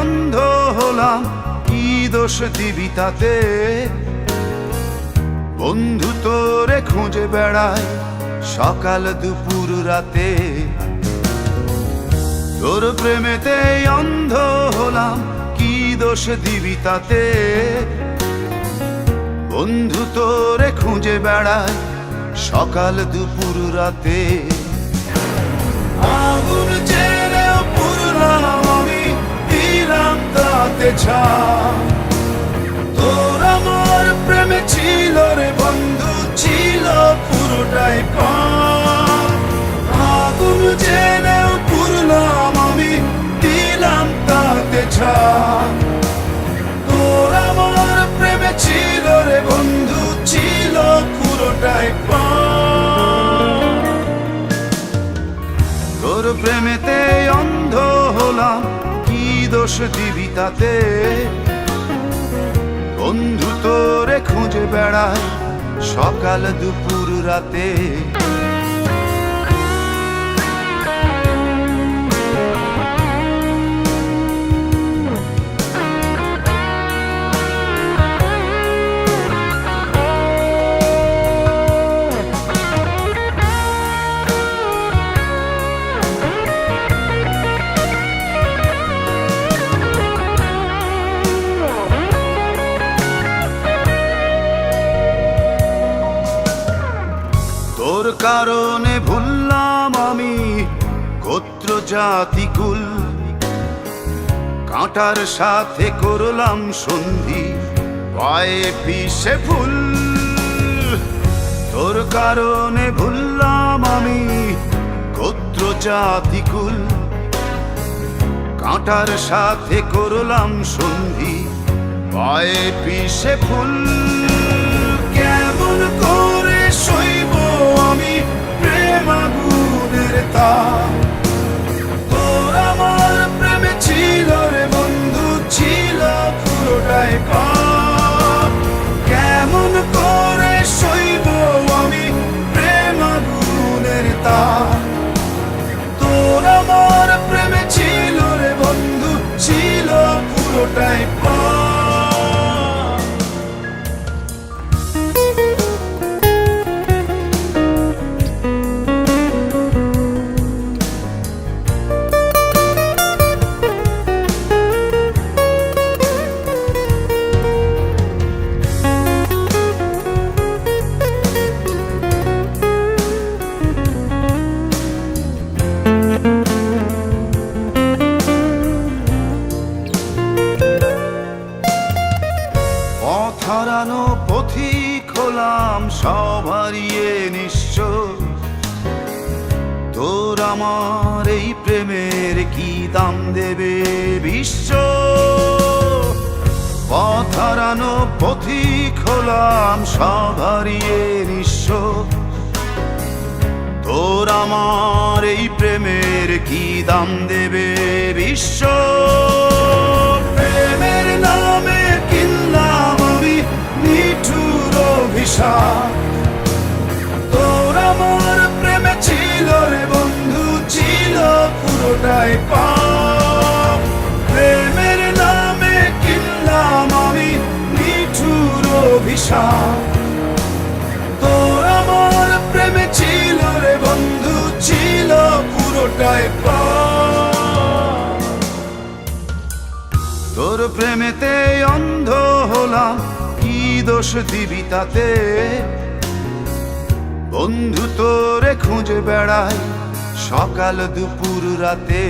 অন্ধ হলাম, কি দোষ দিবি তাতে? বন্ধু তোরে খুঁজে বেড়াই সকাল দুপুর রাতে। তোর প্রেমেতে অন্ধ হলাম, কি দোষ দিবি তাতে? বন্ধু তোরে খুঁজে বেড়াই সকাল দুপুর রাতে। আগুন জেলেও পুরলাম আমি, দিলাম তাতে ছাই। তোর আমার প্রেমে ছিল রে বন্ধু, ছিল পুরোটাই পাপ। আগুন জেলেও পুরলাম আমি, দিলাম তাতে ছাই। তোর আমার প্রেমে ছিল রে বন্ধু, ছিল পুরোটাই পাপ। তোর প্রেমেতে অন্ধ হলাম, কি দোষ দিবি তাতে? বন্ধু তোরে খুঁজে বেড়াই সকাল দুপুর রাতে। তোর কারণে ভুললাম আমি গোত্র জাতি কুল, কাঁটার সাথে করলাম সন্ধি, পায়ে পিষে ফুল। তোর কারণে ভুললাম আমি গোত্র জাতি কুল, কাঁটার সাথে করলাম সন্ধি, পায়ে পিষে ফুল। কেমন করে সইব আমি প্রেম আগুনের তাপ? তোর আমার প্রেমে ছিল রে বন্ধু, ছিল পুরোটাই পাপ। কেমন করে সইব আমি প্রেম আগুনের তাপ? তোর আমার প্রেমে ছিল রে বন্ধু, ছিল পুরোটাই পাপ। হারানো পথিক হলাম সব হারিয়ে নিঃস্ব। তোর আমার এই প্রেমের কি দাম দেবে বিশ্ব? পথ হারানো পথিক হলাম সব হারিয়ে নিঃস্ব। তোর আমার এই প্রেমের কি দাম দেবে বিশ্ব? প্রেমের নামে কিনলাম আমি নিঠুর অভিশাপ। তোর আমার প্রেমে ছিল রে বন্ধু, ছিল পুরোটাই পাপ। প্রেমের নামে কিনলাম আমি নিঠুর অভিশাপ। তোর আমার প্রেমে ছিল রে বন্ধু, ছিল পুরোটাই পাপ। তোর প্রেমেতে অন্ধ হলাম, কি দোষ দিবি তাতে? বন্ধু তোরে খুঁজে বেড়াই সকাল দুপুর রাতে।